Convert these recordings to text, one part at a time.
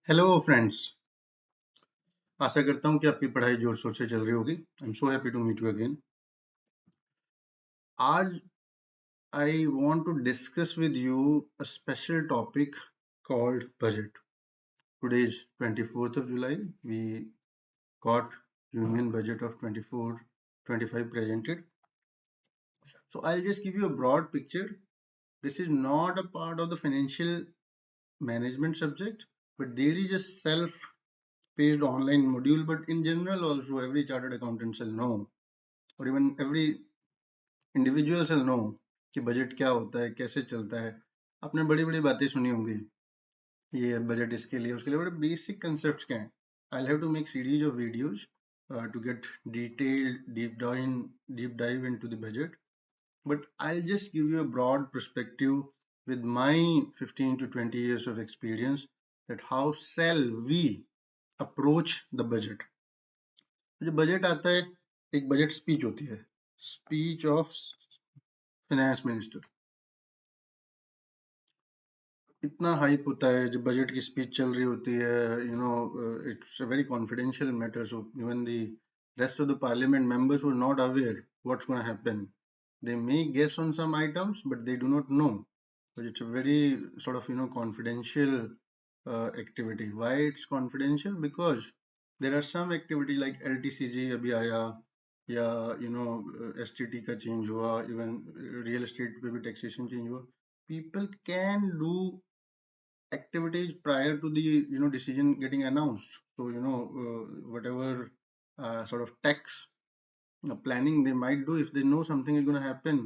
Hello friends. आशा करता हूँ कि आपकी पढ़ाई जोर शोर से चल रही होगी। I am so happy to meet you again. आज I want to discuss with you a special topic called budget. Today is 24th of July. We got union budget of 24-25 presented. So I'll just give you a broad picture. This is not a part of the financial management subject, but there is a self-paced online module. But in general, also every chartered accountant shall know, or even every individual से no कि budget क्या होता है, कैसे चलता है. आपने बड़ी बड़ी बातें सुनी होंगी, ये बजट इसके लिए उसके लिए, बड़े बेसिक कंसेप्ट क्या हैं. I have to make series of videos to get detailed deep dive into the budget, but I'll just give you a broad perspective with my 15 to 20 years of experience that how shall we approach the budget. जब budget आता है, एक budget speech होती है, speech of finance minister. इतना hype होता है जब बजट की स्पीच चल रही होती है. It's a very confidential matter, so even the rest of the parliament members were not aware what's going to happen. They may guess on some items, but they do not know. So it's a very sort of confidential activity. Why it's confidential? Because there are some activity like LTCG अभी आया, या STT का change हुआ, even real estate पे भी taxation change हुआ. People can do activities prior to the decision getting announced. So whatever sort of tax planning they might do, if they know something is going to happen,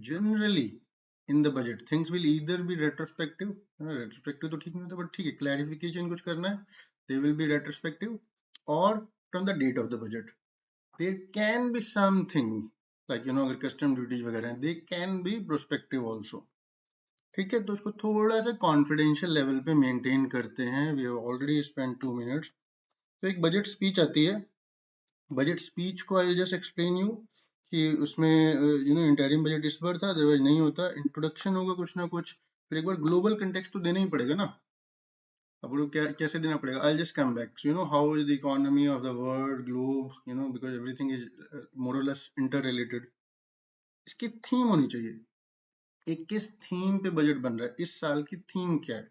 generally in the budget things will either be retrospective. Retrospective तो ठीक नहीं होता, but ठीक है, clarification कुछ करना है, they will be retrospective, or from the date of the budget. There can be something like अगर custom duties वगैरह हैं, they can be prospective also. ठीक है, तो उसको थोड़ा सा कॉन्फिडेंशियल लेवल पे मेंटेन करते हैं. We have already spend 2 minutes. तो एक बजट स्पीच आती है. बजट स्पीच को आई जस्ट एक्सप्लेन यू कि उसमें इंटरिम बजट इस बार था, अदरवाइज नहीं होता. इंट्रोडक्शन होगा कुछ ना कुछ, फिर एक बार ग्लोबल कंटेक्स्ट तो देना ही पड़ेगा ना. अब वो क्या कैसे देना पड़ेगा, I just come back. How is the economy of the world, globe, because everything is more और लेस इंटर रिलेटेड. इसकी थीम होनी चाहिए, एक किस थीम पे बजट बन रहा है, इस साल की थीम क्या है.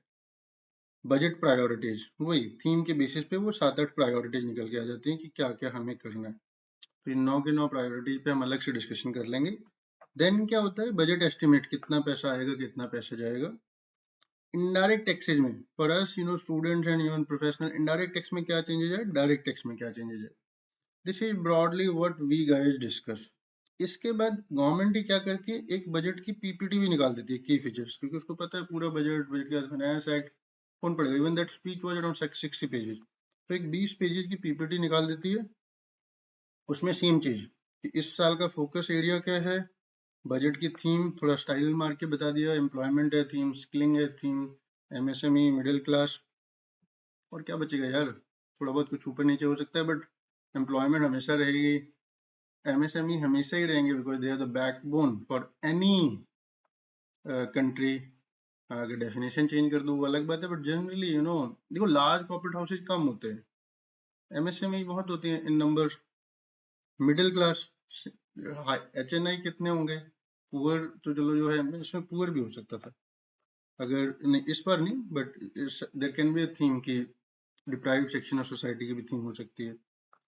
बजट प्रायोरिटीज, वही थीम के बेसिस पे वो 7-8 प्रायोरिटीज निकल के आ जाती हैं कि क्या क्या हमें करना है. तो इन 9 के 9 प्रायोरिटीज पे हम अलग से डिस्कशन कर लेंगे. देन क्या होता है, बजट एस्टिमेट, कितना पैसा आएगा, कितना पैसा जाएगा. इनडायरेक्ट टैक्सेज में for us students and even professional, indirect tax में क्या चेंजेस है, डायरेक्ट टैक्स में क्या चेंजेस है. This is broadly what we guys discuss. इसके बाद गवर्नमेंट ही क्या करती है, एक बजट की पीपीटी भी निकाल देती है, की फीचर्स, क्योंकि उसको पता है पूरा बजट के फाइनेंस एक्ट कौन पढ़ेगा. Even that speech was around 60 pages, तो एक 20 पेजेस की पीपीटी निकाल देती है. उसमें सेम चीज कि इस साल का फोकस एरिया क्या है, बजट की थीम थोड़ा स्टाइल मार के बता दिया, एम्प्लॉयमेंट है थीम, स्किलिंग है थीम, एमएसएमई, मिडिल क्लास. और क्या बचेगा यार, थोड़ा बहुत कुछ ऊपर नीचे हो सकता है, बट एम्प्लॉयमेंट हमेशा रहेगी, एमएसएमई हमेशा ही रहेंगे, because they are the backbone for any country. अगर डेफिनेशन चेंज कर दो वो अलग बात है, बट जनरली देखो, लार्ज कॉर्पोरेट हाउसेज कम होते हैं, एमएसएमई बहुत होती है in number. Middle class, HNI कितने होंगे, पुअर तो चलो जो है इसमें पुअर भी हो सकता था, अगर नहीं इस बार नहीं, but there can be a theme की डिप्राइव्ड सेक्शन ऑफ सोसाइटी की भी थीम हो सकती है.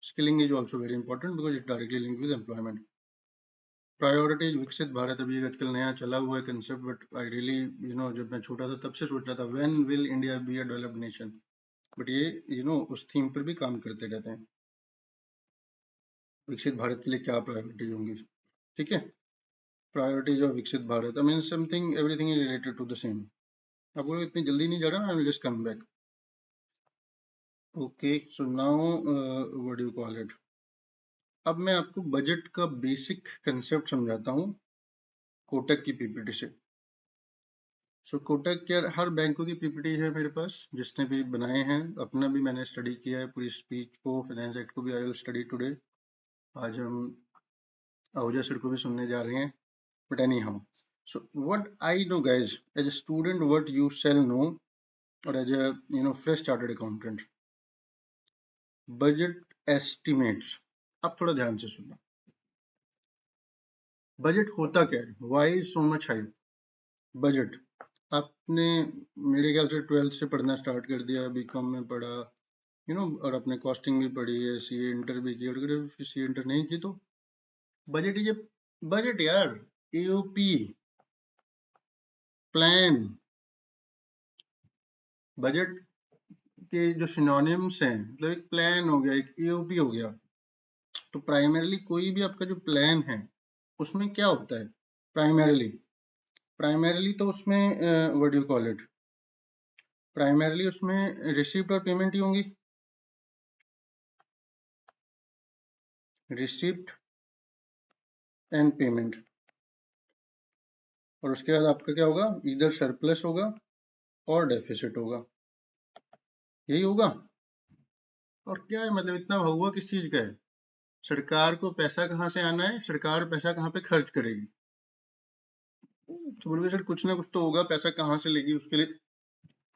Skilling is also very important because it directly linked with employment. Priorities, विकसित भारत अभी आजकल नया चला हुआ है कंसेप्ट, बट आई रियली जब मैं छोटा था तब से सोच रहा था when will India be a developed nation. But ये उस थीम पर भी काम करते रहते हैं, विकसित भारत के लिए क्या प्रायोरिटी होंगी. ठीक है, प्रायोरिटीज ऑफ विकसित Bharat, I mean something, everything is related to the same. अब वो इतनी जल्दी नहीं जा रहा, I will just come back. Okay, so now what do you call it, अब मैं आपको बजट का बेसिक कंसेप्ट समझाता हूँ कोटक की पीपीटी से. सो कोटक के हर बैंकों की पीपीटी है मेरे पास, जिसने भी बनाए हैं, अपना भी मैंने स्टडी किया है पूरी स्पीच को, फाइनेंस एक्ट को भी आई विल स्टडी टुडे. आज हम आहूजा सर को भी सुनने जा रहे हैं, but any how. So what I know guys, as a student, what you shall know, और as a fresh chartered accountant, budget estimates. अब थोड़ा ध्यान से सुनना, बजट होता क्या है, why so much hype. Budget आपने मेरे ख्याल से 12th से पढ़ना स्टार्ट कर दिया, बीकॉम में पढ़ा, और आपने कॉस्टिंग भी पढ़ी है, सीए इंटर भी की, और अगर सीए इंटर नहीं की तो बजट ये बजट यार, एओपी, प्लान। बजट के जो सिनोनिम्स हैं, मतलब एक प्लान हो गया, एक एओपी हो गया। तो प्राइमरीली कोई भी आपका जो प्लान है उसमें क्या होता है, प्राइमरीली तो उसमें what do you call it, primarily उसमें रिसिप्ट और पेमेंट ही होंगी, रिसिप्ट एंड पेमेंट। और उसके बाद आपका क्या होगा, इधर सरप्लस होगा और डेफिसिट होगा, यही होगा। और क्या है, मतलब इतना हुआ किस चीज का है, सरकार को पैसा कहाँ से आना है, सरकार पैसा कहाँ पे खर्च करेगी। तो बोलोगे सर कुछ ना कुछ तो होगा, पैसा कहाँ से लेगी, उसके लिए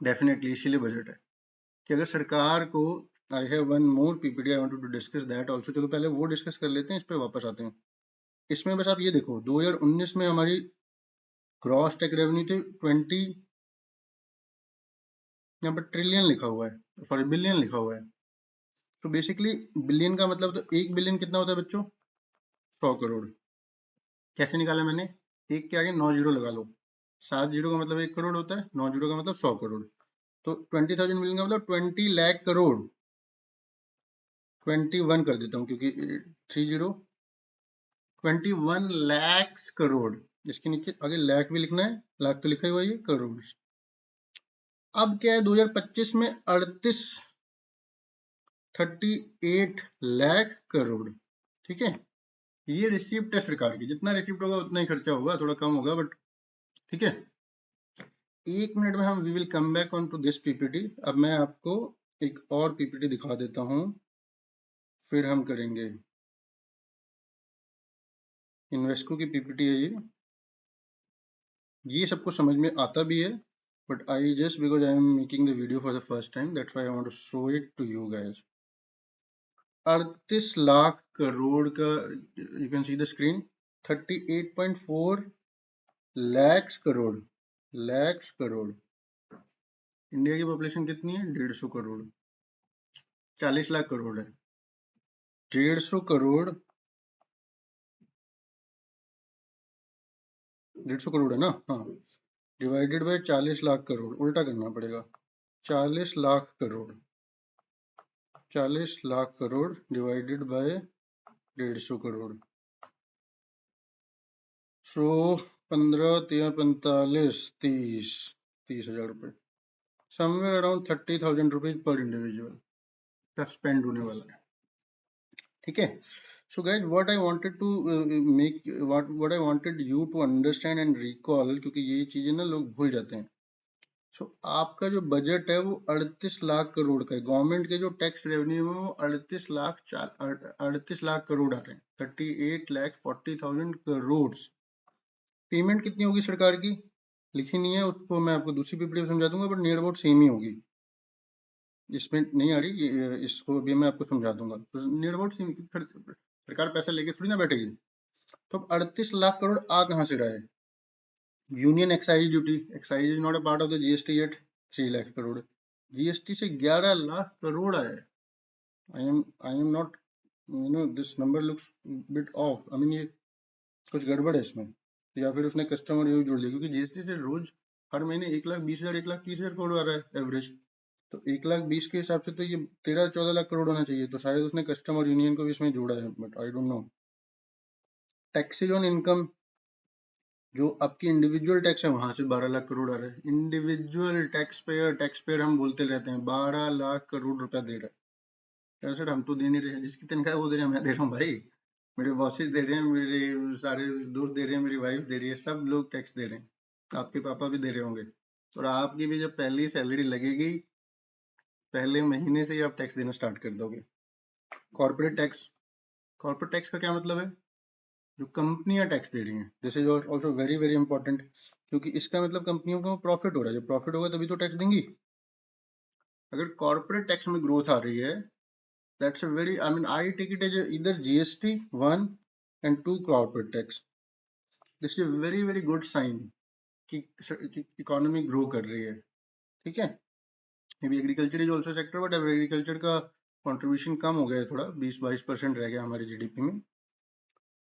डेफिनेटली इसीलिए बजट है कि अगर सरकार को, I have one more PPT I wanted to discuss that also, चलो पहले वो डिस्कस कर लेते हैं, इस पे वापस आते हैं। इसमें बस आप ये देखो 2019 में हमारी ग्रॉस टेक रेवेन्यू थे 20, यहाँ पर ट्रिलियन लिखा हुआ है, सॉरी बिलियन लिखा हुआ है। तो बेसिकली बिलियन का मतलब, तो 1 बिलियन कितना होता है बच्चों, 100 करोड़। कैसे निकाला मैंने, एक के आगे 9 जीरो लगा लो, 7 जीरो का मतलब 1 करोड़ होता है, 9 जीरो का मतलब 100 करोड़। तो 20,000 मिलियन का मतलब 20 लाख करोड़, 21 कर देता हूँ क्योंकि 30, 21 लाख करोड़। इसके नीचे आगे लाख भी लिखना है, लाख तो लिखा ही हुआ है, करोड़। अब क्या है, 2025 में 38 लाख करोड़, ठीक है। ये रिसिप्ट है सरकार की, जितना रिसिप्ट होगा उतना ही खर्चा होगा, थोड़ा कम होगा बट ठीक है। 1 मिनट में हम we will come back on to this PPT. अब मैं आपको एक और पीपीटी दिखा देता हूँ, फिर हम करेंगे। इन्वेस्को की पीपीटी है ये सबको समझ में आता भी है, but I just because I am making the video for the first time, that's why I want to show it to you guys. 38 lakh crore का, you can see the screen, 38.4 lakhs crore, lakhs crore. India की population कितनी है, 150 करोड़, 40 लाख करोड़ है, 150 करोड़, 150 करोड़ है ना, हाँ, divided by 40 lakh crore, उल्टा करना पड़ेगा, 40 lakh crore, 40 lakh crore divided by 150 crore. So 15, 13, 45, 30 हजार रुपए, समवेयर अराउंड 30,000 रुपीज पर इंडिविजुअल का स्पेंड होने वाला है, ठीक है। So guys what I wanted to make, what I wanted you to understand and recall, क्योंकि ये चीजें ना लोग भूल जाते हैं। सो आपका जो बजट है वो 38 लाख करोड़ का है, गवर्नमेंट के जो टैक्स रेवेन्यू है वो 38 लाख करोड़ आ रहे हैं, 38,40,000 करोड़। पेमेंट कितनी होगी सरकार की, लिखी नहीं है, उसको मैं आपको दूसरी पीपीटी में समझा दूंगा, बट नियर अबाउट सेम ही होगी, इसमें नहीं आ रही, इसको अभी मैं आपको समझा दूंगा। तो नियर अबाउट सेम, सरकार पैसा लेके थोड़ी ना बैठेगी। तो अब 38 लाख करोड़ आ कहाँ से रहा है, union excise duty, excise is not a part of the GST yet, 3 lakh crore, GST से 11 लाख करोड़ आया है। I am not, this number looks bit of, I mean ये कुछ गड़बड़ है इसमें, या फिर उसने कस्टमर यूज जोड़ लिया, क्योंकि जीएसटी से रोज हर महीने 1,20,000, 1,30,000 करोड़ आ रहा है एवरेज। तो 1,20,000 के हिसाब से तो ये 13-14 लाख करोड़ होना चाहिए, तो शायद उसने कस्टमर यूनियन को भी इसमें जोड़ा है, but I don't know. Taxes on income, जो आपकी इंडिविजुअल टैक्स है वहां से 12 लाख करोड़ आ रहा है, इंडिविजुअल टैक्स पेयर हम बोलते रहते हैं, 12 लाख करोड़ रुपया दे रहा है। सर हम तो दे नहीं रहे, जिसकी तनख्वाह है वो दे रहे हैं, मैं दे रहा हूँ भाई, मेरे बॉसेस दे रहे हैं, मेरे सारे दोस्त दे रहे हैं, मेरी वाइफ दे रही है, सब लोग टैक्स दे रहे हैं, आपके पापा भी दे रहे होंगे, और आपकी भी जब पहली सैलरी लगेगी पहले महीने से ही आप टैक्स देना स्टार्ट कर दोगे। कॉर्पोरेट टैक्स, कॉर्पोरेट टैक्स का क्या मतलब है, जो कंपनियां टैक्स दे रही हैं, this is also very very important, क्योंकि इसका मतलब कंपनियों का प्रॉफिट हो रहा है, जब प्रॉफिट होगा तभी तो टैक्स देंगी। अगर कॉर्पोरेट टैक्स में ग्रोथ आ रही है, that's a very, I mean, I take it as either GST 1 and 2 corporate tax. This is a very very good sign कि इकोनॉमी ग्रो कर रही है, ठीक है। May be agriculture is also sector, but अब agriculture का contribution कम हो गया है, थोड़ा 20-22% रह गया हमारे जीडीपी में।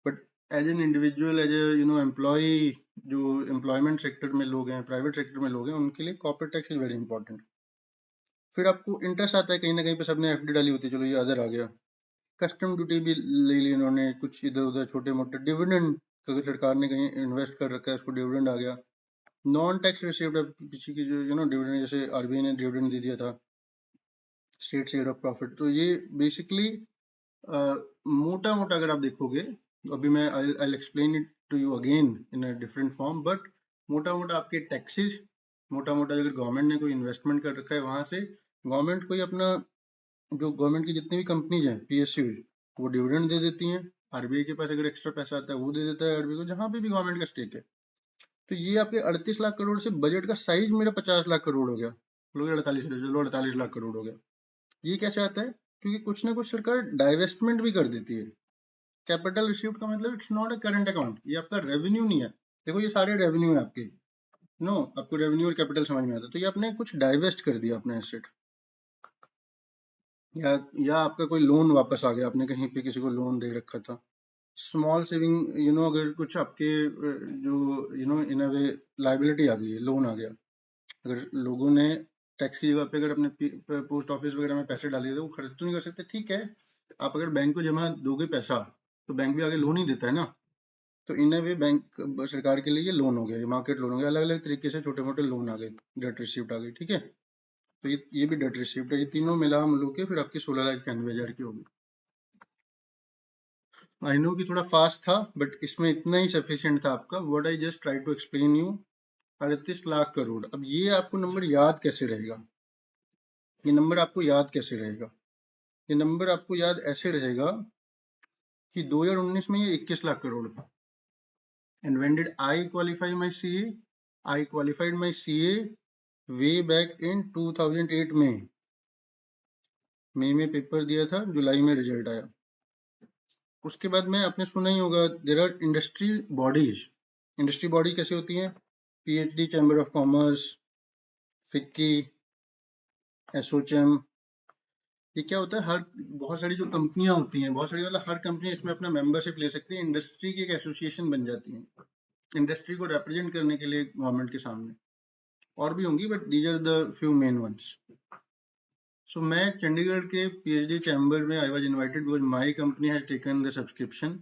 But as an individual, as a employ, जो एम्प्लॉयमेंट सेक्टर में लोग हैं, प्राइवेट सेक्टर में लोग हैं, उनके लिए corporate tax is very important. फिर आपको इंटरेस्ट आता है, कहीं ना कहीं पे सबने एफडी डाली होती है, चलो ये अदर आ गया। कस्टम ड्यूटी भी ले ली इन्होंने, कुछ इधर उधर छोटे मोटे डिविडेंड, अगर सरकार ने कहीं इन्वेस्ट कर रखा है उसको डिविडेंड आ गया। नॉन टैक्स रिसीव्ड पीछे की जो डिविडेंड, जैसे आरबीआई ने डिविडेंड दे दिया था, स्टेट शेयर ऑफ प्रॉफिट। तो ये बेसिकली मोटा मोटा अगर आप देखोगे, अभी मैं I explain it to you again in a different form, but मोटा मोटा आपके टैक्सेस, मोटा मोटा अगर गवर्नमेंट ने कोई इन्वेस्टमेंट कर रखा है, वहां से गवर्नमेंट कोई अपना, जो गवर्नमेंट की जितनी भी कंपनीज हैं पीएसयू, वो डिविडेंड दे देती हैं। आरबीआई के पास अगर एक्स्ट्रा पैसा आता है वो दे देता है आरबीआई को, जहां पे भी गवर्नमेंट का स्टेक है। तो ये आपके 38 लाख करोड़ से बजट का साइज मेरा 50 लाख करोड़ हो गया, लोग 48 लाख करोड़ हो गया। ये कैसे आता है? क्योंकि कुछ ना कुछ सरकार डाइवेस्टमेंट भी कर देती है। कैपिटल रिसीव्ड का मतलब it's not a current account, ये आपका रेवेन्यू नहीं है। देखो ये सारे रेवेन्यू है आपके, नो आपको रेवेन्यू और कैपिटल समझ में आता है। तो ये आपने कुछ डाइवेस्ट कर दिया अपना एसेट, या आपका कोई लोन वापस आ गया, आपने कहीं पे किसी को लोन दे रखा था। स्मॉल सेविंग, अगर कुछ आपके जो इन अ वे लाइबिलिटी आ गई है, लोन आ गया, अगर लोगों ने टैक्स की जगह पे अगर अपने पोस्ट ऑफिस वगैरह में पैसे डाले थे, वो खर्च तो नहीं कर सकते, ठीक है। आप अगर बैंक को जमा दोगे पैसा, तो बैंक भी आगे लोन ही देता है ना। तो इन अ वे बैंक, सरकार के लिए ये लोन हो गया, ये मार्केट लोन हो गया। अलग अलग तरीके से छोटे मोटे लोन आ गए, डेट रिसिप्ट आ गई, ठीक है। तो ये भी डेट रिसिप्ट है। ये तीनों मिला हम लोग के फिर आपकी 16,91,000 की होगी। आई नो कि थोड़ा फास्ट था, बट इसमें इतना ही सफिशिएंट था आपका। What I just try to explain you, 38 lakh crore. अब ये आपको नंबर याद कैसे रहेगा? ये नंबर आपको याद कैसे रहेगा? ये नंबर आपको याद ऐसे रहेगा कि 2019 में ये 21 लाख करोड़ था। And when did I qualify my CA? I qualified my CA way back in 2008 में। मई में पेपर दिया था, जुलाई में रिजल्ट आया। उसके बाद में आपने सुना ही होगा, there are industry bodies. Industry body कैसे होती है? PHD, chamber of commerce, FICCI, ASSOCHAM. ये क्या होता है, हर बहुत सारी जो कंपनियां होती हैं, बहुत सारी वाला हर कंपनी इसमें अपना मेंबरशिप ले सकती है। इंडस्ट्री की एक एसोसिएशन बन जाती है, इंडस्ट्री को रिप्रेजेंट करने के लिए गवर्नमेंट के सामने। और भी होंगी, but these are the few main ones. So मैं चंडीगढ़ के पीएचडी चैम्बर में I was invited because my company has taken the subscription.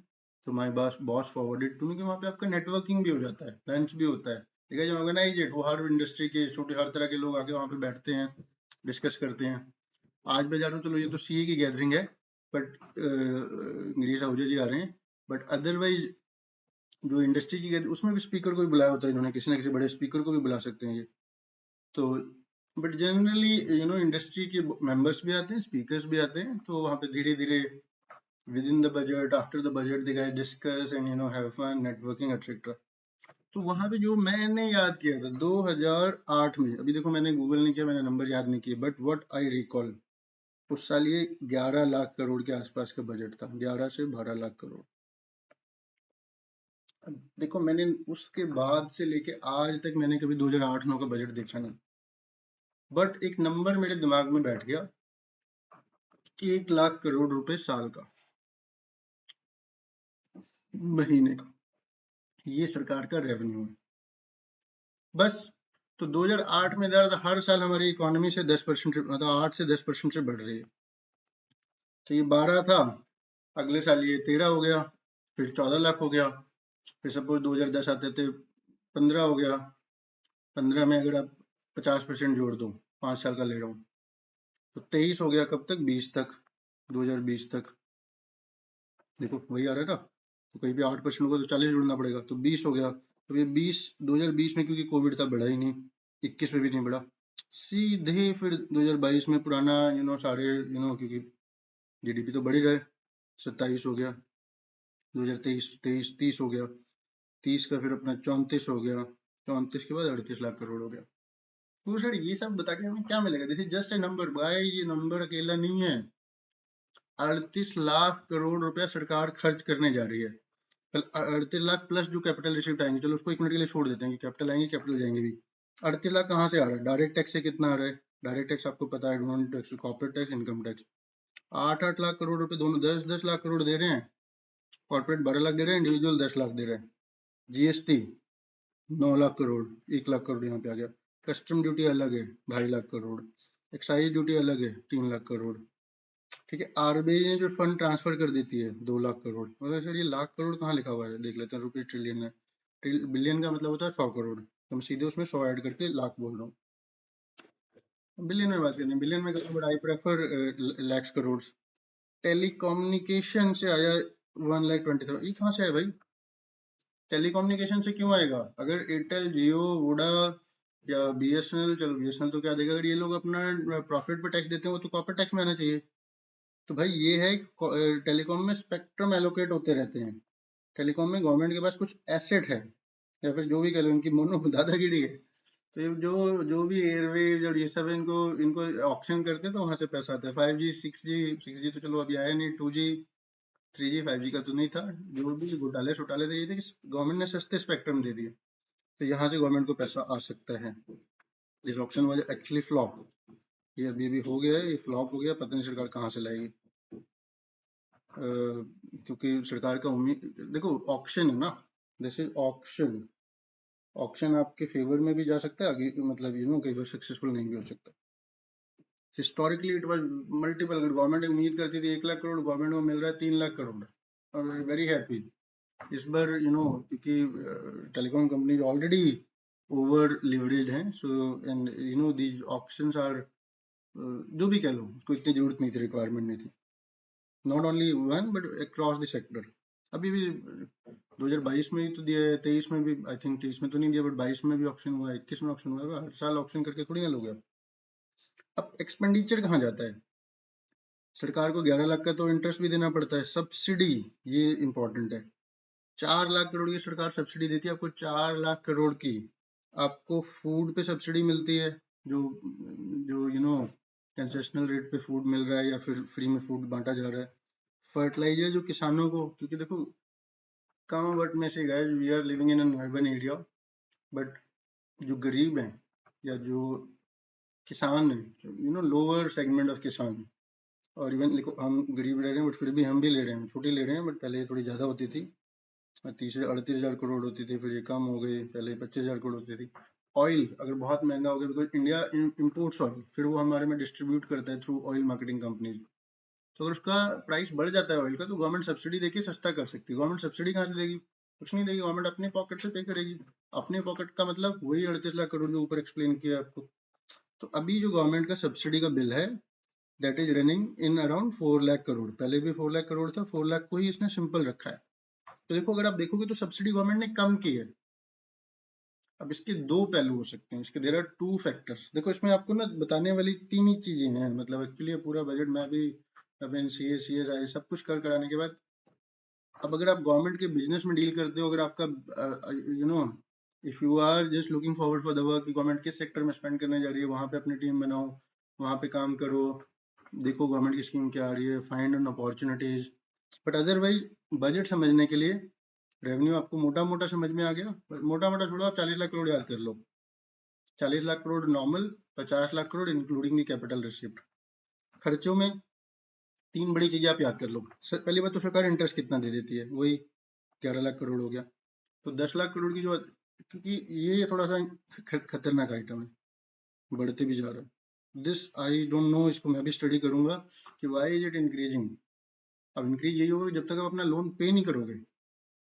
तो my boss forwarded to me कि वहाँ पे आपका नेटवर्किंग भी हो जाता है, लंच भी होता है, ठीक है। जो ऑर्गेनाइज वो हर इंडस्ट्री के छोटे हर तरह के लोग आके वहाँ पे बैठते हैं, डिस्कस करते हैं। आज मैं जा रहा हूँ, चलो ये तो सीए की गैदरिंग है, बट गिरीश आहूजा जी आ रहे हैं, बट अदरवाइज जो इंडस्ट्री की गैदरिंग, उसमें भी स्पीकर को भी बुलाया होता है इन्होंने, किसी ना किसी बड़े स्पीकर को भी बुला सकते हैं ये। तो बट जनरली इंडस्ट्री के मेंबर्स भी आते हैं, स्पीकर्स भी आते हैं। तो वहाँ पे धीरे धीरे within the budget, after the budget, they guys discuss and have fun, networking etcetera. तो वहाँ पे जो मैंने याद किया था 2008 में, अभी देखो मैंने गूगल नहीं किया, मैंने नंबर याद नहीं किया, बट व्हाट आई रिकॉल, उस साल ये 11 लाख करोड़ के आसपास का बजट था, 11 से 12 लाख करोड़। अब देखो मैंने उसके बाद से लेके आज तक मैंने कभी 2008-9 का बजट देखा नहीं, बट एक नंबर मेरे दिमाग में बैठ गया कि 1 लाख करोड़ रुपए साल का, महीने का, ये सरकार का रेवेन्यू है बस। तो 2008 में दर हर साल हमारी इकोनॉमी से 10%, मतलब 8 से 10% से बढ़ रही है। तो ये 12 था, अगले साल ये 13 हो गया, फिर 14 लाख हो गया, फिर सपोज 2010 आते थे 15 हो गया। 15 में अगर आप 50% जोड़ दो, 5 साल का ले रहा हूँ, तो 23 हो गया। कब तक? 20 तक, 2020 तक। देखो वही आ रहा है ना, तो कहीं भी 8% होगा तो 40 जोड़ना पड़ेगा, तो 20 हो गया। तो ये 2020 में क्योंकि कोविड था बढ़ा ही नहीं, 21 में भी नहीं बढ़ा, सीधे फिर 2022 में पुराना सारे क्योंकि जीडीपी तो बढ़ ही रहा है, 27 हो गया। 2023 30 हो गया, 30 का फिर अपना 34 हो गया, 34 के बाद 38 लाख करोड़ हो गया। तो सर ये सब बता के हमें क्या मिलेगा? This is just a number भाई, ये नंबर अकेला नहीं है। 38 लाख करोड़ रुपया सरकार खर्च करने जा रही है। 38 लाख प्लस जो कैपिटल रिसिप्ट आएंगे, चलो उसको एक मिनट के लिए छोड़ देते हैं कि कैपिटल आएंगे कैपिटल जाएंगे भी। 38 लाख कहाँ से आ रहा है? डायरेक्ट टैक्स से कितना आ रहा है? डायरेक्ट टैक्स आपको पता है, non tax, corporate tax, income tax. 8-8 lakh crore रुपए दोनों, 10-10 लाख करोड़ दे रहे हैं। कॉर्पोरेट 12 लाख दे रहे हैं, इंडिविजुअल 10 लाख दे रहे हैं। जीएसटी 9 लाख करोड़, 1 लाख करोड़ यहाँ पे आ गया। कस्टम ड्यूटी अलग है 2.5 लाख करोड़। एक्साइज ड्यूटी अलग है 3 लाख करोड़। ठीक है, आरबीआई ने जो फंड ट्रांसफर कर देती है 2 लाख करोड़। मतलब सर ये लाख करोड़ कहाँ लिखा हुआ है? देख लेते हैं, रुपये ट्रिलियन है। बिलियन का मतलब होता है 100 करोड़, तो मैं सीधे उसमें 100 ऐड करके लाख बोल रहा हूँ। बिलियन में बात करनी, बिलियन में करो, but I prefer lakhs crore. Telecommunication से आया 1,20,000। ये कहाँ से आया भाई? टेलीकम्युनिकेशन से क्यों आएगा? अगर एयरटेल, जियो, वोडा या बीएसएनएल, चलो बीएसएनएल तो क्या देगा, अगर ये लोग अपना प्रॉफिट पे टैक्स देते हैं वो तो कॉर्पोरेट टैक्स में आना चाहिए। तो भाई ये है, टेलीकॉम में स्पेक्ट्रम एलोकेट होते रहते हैं। टेलीकॉम में गवर्नमेंट के पास कुछ एसेट है, या फिर जो भी कह लो, उनकी मोनो दादागिरी है। तो ये जो जो भी एयरवेव और ये सब है, इनको इनको ऑक्शन करते हैं तो वहां से पैसा आता है। 5G 6G तो चलो अभी आया नहीं, 2G 3G 5G का तो नहीं था। जो भी घोटाले छोटाले थे, ये थे कि गवर्नमेंट ने सस्ते स्पेक्ट्रम दे दिए, तो यहाँ से गवर्नमेंट को पैसा आ सकता है। This option was actually flop. ये अभी हो गया है, ये फ्लॉप हो गया, पता नहीं सरकार कहाँ से लाएगी। क्योंकि सरकार का उम्मीद, देखो ऑक्शन है ना, दिस इज ऑक्शन। ऑक्शन आपके फेवर में भी जा सकता है आगे, मतलब कई बार सक्सेसफुल नहीं भी हो सकता। Historically it was multiple. अगर गवर्नमेंट उम्मीद करती थी 1 लाख करोड़, गवर्नमेंट को मिल रहा है 3 लाख करोड़, और वेरी हैप्पी। इस बार क्योंकि telecom companies already over leveraged हैं, so and these auctions are, जो भी कह लो, उसको इतनी जरूरत नहीं थी, रिक्वायरमेंट नहीं थी। Not only one but across the sector. अभी भी 2022 में ही तो दिया है, 23 में भी, आई थिंक 23 में तो नहीं दिया, बट 22 में भी ऑप्शन हुआ है, 21 में ऑप्शन हुआ है। हर साल ऑप्शन करके थोड़ी ना लोगे। अब एक्सपेंडिचर कहाँ जाता है? सरकार को 11 लाख का तो इंटरेस्ट भी देना पड़ता है, सब्सिडी, ये इंपॉर्टेंट है। 4 लाख करोड़ की सरकार सब्सिडी देती है आपको, 4 लाख करोड़ की। आपको फूड पे सब्सिडी मिलती है, जो जो कंसेशनल रेट पे फूड मिल रहा है, या फिर फ्री में फूड बांटा जा रहा है। फर्टिलाइजर जो किसानों को, क्योंकि देखो कम वर्ड में से guys, we are living in an urban area, but जो गरीब हैं या जो किसान है, लोअर सेगमेंट ऑफ किसान, और इवन देखो हम गरीब रह रहे हैं, बट फिर भी हम भी ले रहे हैं, छोटी ले रहे हैं, बट पहले ये थोड़ी ज़्यादा होती थी। 38,000 करोड़ होती थी, फिर ये कम हो गई, पहले 25,000 करोड़ होती थी। ऑयल अगर बहुत महंगा हो गया, बिकॉज इंडिया इम्पोर्ट्स ऑयल, फिर वो हमारे में डिस्ट्रीब्यूट करता है थ्रू ऑयल मार्केटिंग कंपनीज। तो अगर उसका प्राइस बढ़ जाता है ऑयल का, तो गवर्नमेंट सब्सिडी देके सस्ता कर सकती है। गवर्नमेंट सब्सिडी कहाँ से देगी? कुछ नहीं देगी, गवर्नमेंट अपने पॉकेट से पे करेगी। अपने पॉकेट का मतलब वही 38 लाख करोड़ जो ऊपर एक्सप्लेन किया आपको। तो अभी जो गवर्नमेंट का सब्सिडी का बिल है, that is running in around 4 lakh crore. पहले भी 4 लाख करोड़ था, 4 लाख को ही इसने सिंपल रखा है। तो देखो, अगर आप देखोगे तो सब्सिडी गवर्नमेंट ने कम की है। अब इसके दो पहलू हो सकते हैं, इसके देयर आर टू फैक्टर्स। देखो इसमें आपको ना बताने वाली 3 ही चीजें हैं, मतलब एक्चुअली पूरा बजट में अभी सीए सीएस सब कुछ कराने के बाद, अब अगर आप गवर्नमेंट के बिजनेस में डील करते हो, अगर आपका if you are just looking forward for the work, government किस सेक्टर में स्पेंड करने जा रही है, वहां पे अपनी टीम बनाओ, वहां पे काम करो, देखो गवर्नमेंट की स्कीम क्या आ रही है, find an opportunities. But otherwise budget समझने के लिए, रेवेन्यू आपको मोटा मोटा समझ में आ गया, मोटा मोटा छोड़ो, आप 40 लाख करोड़ याद कर लो। 40 lakh crore normal, 50 lakh crore including the capital receipt. खर्चों में 3 बड़ी चीजें आप याद कर लो। पहली बात तो सरकार इंटरेस्ट कितना दे देती है, वही 11 लाख करोड़ हो गया। तो 10 लाख करोड़ की जो, क्योंकि ये थोड़ा सा खतरनाक आइटम है, बढ़ते भी जा रहा है। दिस आई डोंट नो, इसको मैं भी स्टडी करूंगा कि वाई इज इट इंक्रीजिंग। अब इंक्रीज यही होगा जब तक आप अपना लोन पे नहीं करोगे,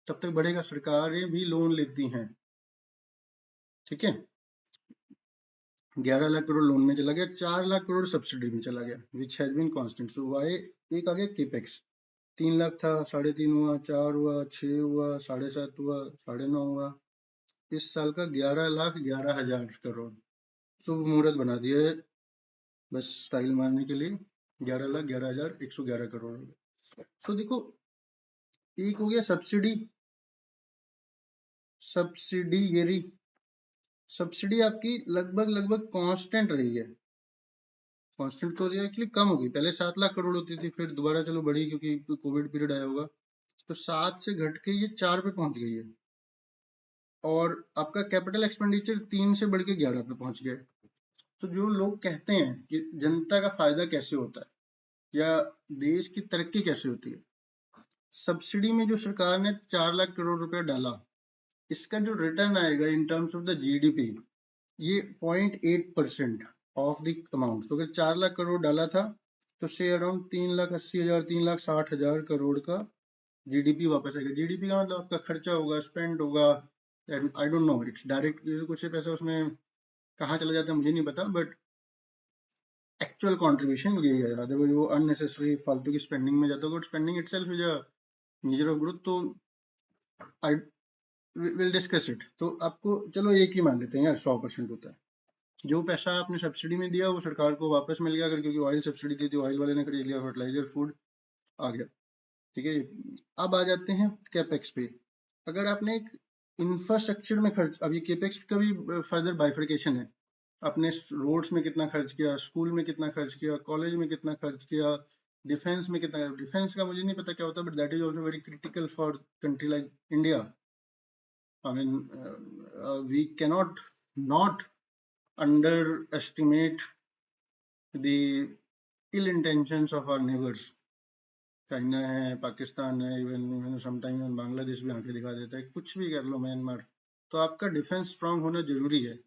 तब तक बढ़ेगा। सरकारें भी लोन लेती हैं, ठीक है। 11 लाख करोड़ लोन में चला गया, 4 लाख करोड़ सब्सिडी में चला गया, which has been constant. So why, एक आ गया केपेक्स, 3 लाख था, 3.5 हुआ, 4 हुआ, 6 हुआ, 7.5 हुआ, 9.5 हुआ। इस साल का 11,11,000 करोड़ शुभ मुहूर्त बना दिया है, बस स्टाइल मारने के लिए। 11,11,111 करोड़। सो देखो, एक हो गया सब्सिडी, सब्सिडी ये रही, सब्सिडी आपकी लगभग कांस्टेंट रही है, कांस्टेंट तो एक्चुअली कम होगी, पहले 7 लाख करोड़ होती थी, फिर दोबारा चलो बढ़ी क्योंकि कोविड पीरियड आया होगा, तो 7 से घट के ये 4 पे पहुंच गई है। और आपका कैपिटल एक्सपेंडिचर 3 से बढ़ के 11 पे पहुंच गया है। तो जो लोग कहते हैं कि जनता का फायदा कैसे होता है या देश की तरक्की कैसे होती है, सब्सिडी में जो सरकार ने 4 लाख करोड़ रुपया डाला, इसका जो रिटर्न आएगा in terms of the GDP, ये 0.8% ऑफ द अमाउंट। तो अगर 4 लाख करोड़ डाला था तो से अराउंड 3,80,000 3,60,000 करोड़ का जीडीपी वापस आएगा। जीडीपी का मतलब आपका खर्चा होगा, स्पेंड होगा, I don't know, it's direct कुछ पैसा उसमें कहाँ चला जाता है मुझे नहीं पता, बट एक्चुअल कंट्रीब्यूशन यही है। अदरवाइज वो अननेसेसरी फालतू की स्पेंडिंग में जाता है, spending itself is a measure of growth. तो आई विल डिस्कस इट। तो आपको चलो एक ही मान लेते हैं यार, 100% होता है। जो पैसा आपने सब्सिडी में दिया वो सरकार को वापस मिल गया, अगर क्योंकि ऑयल सब्सिडी दी थी, ऑयल वाले ने खरीद लिया, फर्टिलाइजर फूड आ गया, ठीक है। अब आ जाते हैं कैपेक्स पे। अगर आपने एक इंफ्रास्ट्रक्चर में खर्च, अब ये कैपेक्स का भी फर्दर बाइफर्केशन है, आपने रोड्स में कितना खर्च किया, स्कूल में कितना खर्च किया, कॉलेज में कितना खर्च किया, डिफेंस में कितना। डिफेंस का मुझे नहीं पता क्या होता, but that is also very critical for country like India. I mean we cannot not underestimate the ill intentions of our neighbors. China है, पाकिस्तान है, इवन समटाइम बांग्लादेश भी आंखें दिखा देता है, कुछ भी कर लो, म्यांमार। तो आपका डिफेंस स्ट्रांग होना जरूरी है।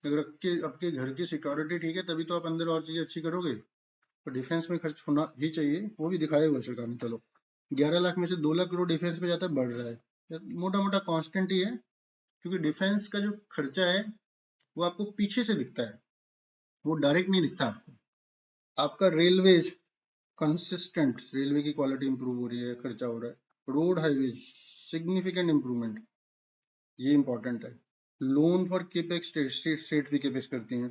अगर आपके घर की सिक्योरिटी ठीक है तभी तो आप अंदर और चीजें अच्छी करोगे। तो डिफेंस में खर्च होना ही चाहिए, वो भी दिखाया हुआ सरकार ने। चलो 11 लाख में से 2 लाख करोड़ डिफेंस पे जाता है, बढ़ रहा है, मोटा मोटा कांस्टेंट ही है, क्योंकि डिफेंस का जो खर्चा है वो आपको पीछे से दिखता है, वो डायरेक्ट नहीं दिखता आपको। आपका रेलवेज कंसिस्टेंट, रेलवे की क्वालिटी इंप्रूव हो रही है, खर्चा हो रहा है। रोड हाईवेज सिग्निफिकेंट इंप्रूवमेंट, ये इंपॉर्टेंट है। लोन फॉर केपेक्स, स्टेट भी केपेक्स करती हैं।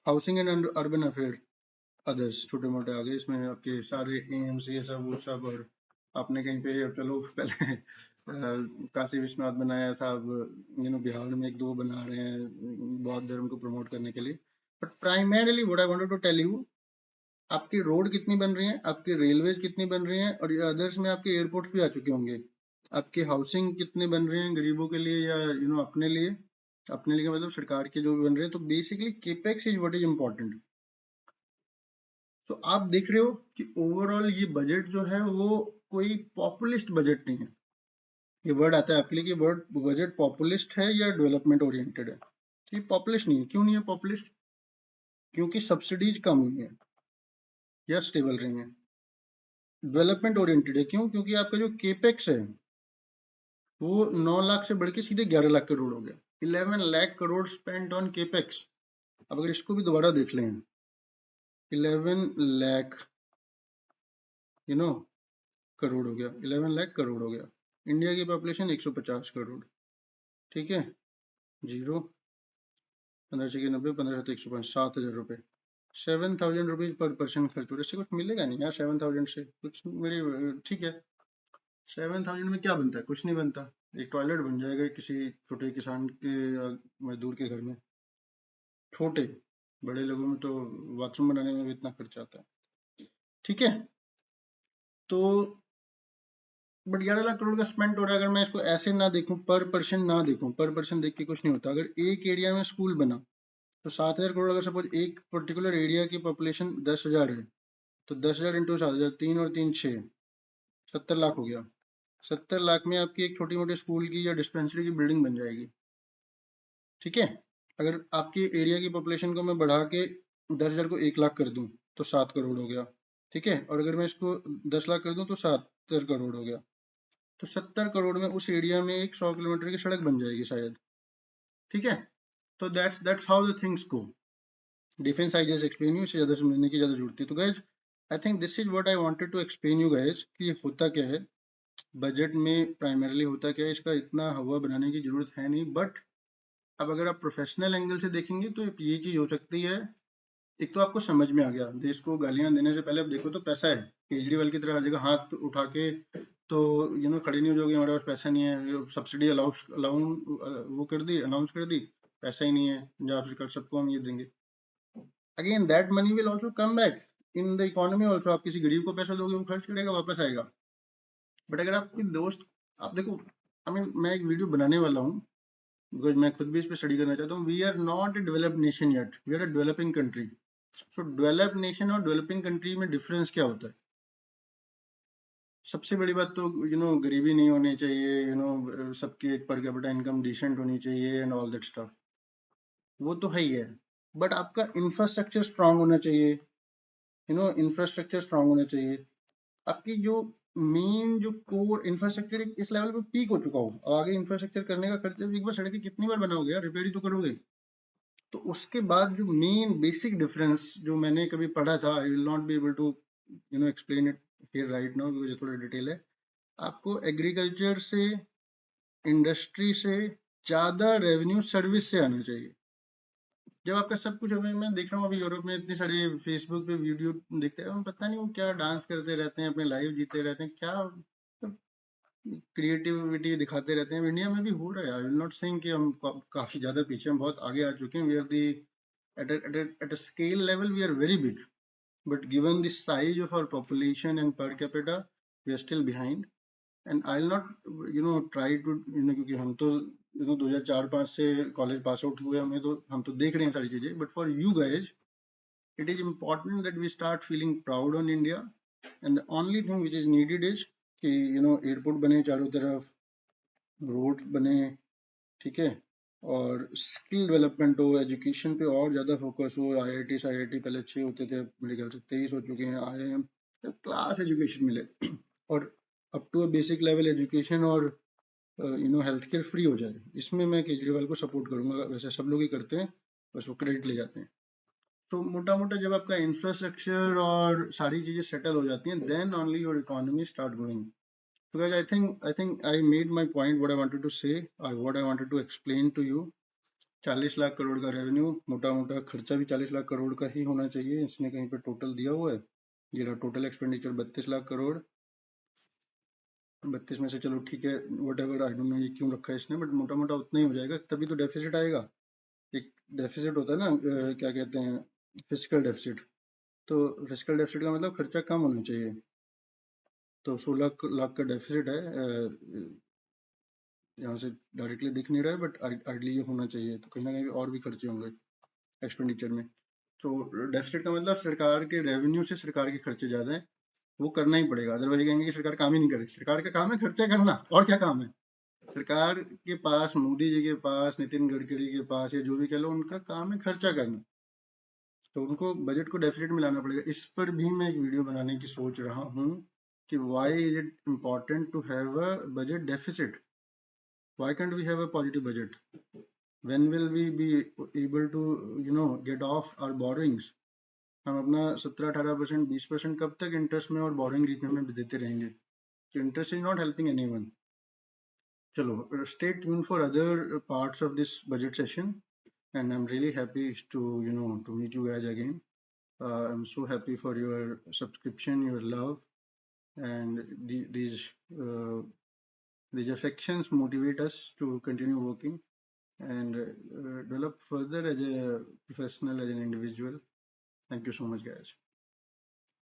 Housing and urban affair, others छोटे मोटे आगे इसमें आपके सारे एम्स ये सब वो सब। और आपने कहीं पे चलो पहले काशी विश्वनाथ बनाया था, अब बिहार में 1-2 बना रहे हैं बौद्ध धर्म को प्रमोट करने के लिए। But primarily what I wanted to tell you, आपकी रोड कितनी बन रही है, आपकी रेलवेज कितनी बन रही है, और अदर्स में आपके एयरपोर्ट भी आ चुके होंगे। आपके हाउसिंग कितने बन रहे हैं गरीबों के लिए या अपने लिए। अपने लिए मतलब सरकार के जो भी बन रहे हैं। तो basically capex is what is important. तो आप देख रहे हो कि ओवरऑल ये बजट जो है वो कोई पॉपुलिस्ट बजट नहीं है। ये वर्ड आता है आपके लिए कि वर्ड बजट पॉपुलिस्ट है या डेवलपमेंट ओरिएंटेड है। तो ये पॉपुलिस्ट नहीं है। क्यों नहीं है पॉपुलिस्ट? क्योंकि सब्सिडीज कम हुई है या स्टेबल रही है। डेवलपमेंट ओरिएंटेड है क्यों? क्योंकि आपका जो केपेक्स है वो 9 लाख से बढ़ के सीधे 11 लाख करोड़ हो गया। 11 lakh crore spent on capex. अब अगर इसको भी दोबारा देख लें, 11 लाख करोड़ हो गया, 11 लाख करोड़ हो गया। इंडिया की पॉपुलेशन 150 करोड़, ठीक है। 0 15 से 90 15 से 105 7,000 रुपए, 7,000 रुपीज पर पर्सन खर्च हो रहा है। इससे कुछ मिलेगा नहीं यार, 7,000 से कुछ मेरी ठीक है। 7,000 में क्या बनता है? कुछ नहीं बनता। एक टॉयलेट बन जाएगा किसी छोटे किसान के या मजदूर के घर में, छोटे। बड़े लोगों में तो बाथरूम बनाने में भी इतना खर्चा आता है, ठीक है। तो बट 11 लाख करोड़ का स्पेंड हो रहा है। अगर मैं इसको ऐसे ना देखूं, पर पर्सन ना देखूं, पर पर्सन देख के कुछ नहीं होता। अगर एक एरिया में स्कूल बना तो 7,000 करोड़, अगर सपोज एक पर्टिकुलर एरिया की पॉपुलेशन 10,000 है तो 10,000 इंटू 7,000, 3 और 3 6, 70 लाख हो गया। 70 लाख में आपकी एक छोटी मोटी स्कूल की या डिस्पेंसरी की बिल्डिंग बन जाएगी, ठीक है। अगर आपके एरिया की पॉपुलेशन को मैं बढ़ा के 10,000 को 1 लाख कर दूं तो 7 करोड़ हो गया, ठीक है। और अगर मैं इसको 10 लाख कर दूं तो 70 करोड़ हो गया। तो 70 करोड़ में उस एरिया में एक 100 किलोमीटर की सड़क बन जाएगी शायद, ठीक है। तो that's how the things go. Defence I just explain you, इससे ज्यादा समझने की ज्यादा जरूरत है। तो guys I think this is what I wanted to explain you guys कि होता क्या है बजट में, प्राइमरली होता क्या है। इसका इतना हवा बनाने की जरूरत है नहीं। बट अब अगर आप प्रोफेशनल एंगल से देखेंगे तो ये चीज हो सकती है। एक तो आपको समझ में आ गया, देश को गालियां देने से पहले अब देखो तो पैसा है। केजरीवाल की तरह हर जगह हाथ उठा के तो खड़े नहीं हो जाओगे, हमारे पास पैसा नहीं है। सब्सिडी अलाउंस वो कर दी, अनाउंस कर दी, पैसा ही नहीं है, पंजाब सरकार सबको हम ये देंगे। Again that money will also come back in the economy also. आप किसी गरीब को पैसा दोगे, वो खर्च करेगा, वापस आएगा। बट अगर आपके दोस्त, आप देखो, आई मीन मैं एक वीडियो बनाने वाला हूँ बिकॉज मैं खुद भी इस पर स्टडी करना चाहता हूँ। We are not a developed nation yet, we are a developing country. So developed nation और डेवलपिंग कंट्री में डिफरेंस क्या होता है? सबसे बड़ी बात तो गरीबी नहीं होनी चाहिए, सबकी एक पर कैपिटा इनकम डिसेंट होनी चाहिए एंड ऑल दैट स्टफ, वो तो है ही है। बट आपका इंफ्रास्ट्रक्चर स्ट्रांग होना चाहिए, इंफ्रास्ट्रक्चर स्ट्रांग होना चाहिए। आपकी जो मेन जो कोर इंफ्रास्ट्रक्चर इस लेवल पे पीक हो चुका हो, आगे इंफ्रास्ट्रक्चर करने का खर्चा, एक बार सड़कें कितनी बार बनाओगे यार, रिपेयर ही तो करोगे। तो उसके बाद जो मेन बेसिक डिफरेंस जो मैंने कभी पढ़ा था, I will not be able to explain it here right now because ये थोड़ा डिटेल है। आपको एग्रीकल्चर से, इंडस्ट्री से ज्यादा रेवेन्यू सर्विस से आना चाहिए। जब आपका सब कुछ, अभी मैं देख रहा हूँ, अभी यूरोप में इतने सारे फेसबुक पे वीडियो देखते हैं, पता नहीं वो क्या डांस करते रहते हैं, अपने लाइफ जीते रहते हैं, क्या क्रिएटिविटी दिखाते रहते हैं। इंडिया में भी हो रहा है, आई विल नॉट सेइंग कि हम काफी ज्यादा पीछे, हम बहुत आगे आ चुके हैं। We are the at a scale level we are very big, but given the size of our population and per capita, we are still behind. And I'll not try to क्योंकि हम तो 2004-5 से कॉलेज पास आउट हुए, हमें तो, हम तो देख रहे हैं सारी चीजें। But for you guys, it is important that we start feeling proud on India, and the only thing which is needed is कि एयरपोर्ट बने चारों तरफ, रोड बने, ठीक है, और स्किल डेवलपमेंट हो, एजुकेशन पे और ज़्यादा फोकस हो। आईआईटी पहले 6 होते थे, मेरे ख्याल से 23 हो चुके हैं। आईआईएम क्लास एजुकेशन मिले और up to a basic level education और हेल्थ केयर फ्री हो जाए। इसमें मैं केजरीवाल को सपोर्ट करूंगा, वैसे सब लोग ही करते हैं, बस वो क्रेडिट ले जाते हैं। तो मोटा मोटा जब आपका इंफ्रास्ट्रक्चर और सारी चीज़ें सेटल हो जाती हैं, then only your economy start growing. Because I think I made my point, what I wanted to say, what I wanted to explain to you। 40 lakh crore का रेवेन्यू, मोटा मोटा खर्चा भी 40 लाख करोड़ का ही होना चाहिए, इसने कहीं पे टोटल दिया हुआ है। ये रहा टोटल एक्सपेंडिचर 32 लाख करोड़। 32 में से चलो ठीक है, what ever, I don't know ये क्यों रखा है इसने, बट मोटा मोटा उतना ही हो जाएगा, तभी तो डेफिसिट आएगा। एक डेफिसिट होता है ना, क्या कहते हैं, फिजिकल डेफिसिट। तो फिजिकल डेफिसिट का मतलब खर्चा कम होना चाहिए। तो 16 लाख का डेफिसिट है, यहाँ से डायरेक्टली दिख नहीं रहा है, बट आइडली ये होना चाहिए। तो कहीं ना कहीं और भी खर्चे होंगे एक्सपेंडिचर में। तो डेफिसिट का मतलब सरकार के रेवेन्यू से सरकार के खर्चे ज्यादा है, वो करना ही पड़ेगा, अदरवाइज कहेंगे कि सरकार काम ही नहीं करेगी। सरकार का काम है खर्चा करना, और क्या काम है सरकार के पास? मोदी जी के पास, नितिन गडकरी के पास, या जो भी कह लो, उनका काम है खर्चा करना। तो उनको बजट को डेफिसिट में लाना पड़ेगा। इस पर भी मैं एक वीडियो बनाने की सोच रहा हूँ कि why is it important to have a budget deficit, why can't we have a positive budget? When will we be able to get off our borrowings? हम अपना 17-18%, 20% कब तक इंटरेस्ट में और बोरिंग रीपेमेंट देते रहेंगे? Interest is not helping anyone. चलो, stay tuned for other parts of this budget session, and I'm really happy to to meet you guys again. I'm so happy for your subscription, your love, and uh, these affections motivate us to continue working and develop further as a professional, as an individual. Thank you so much, guys.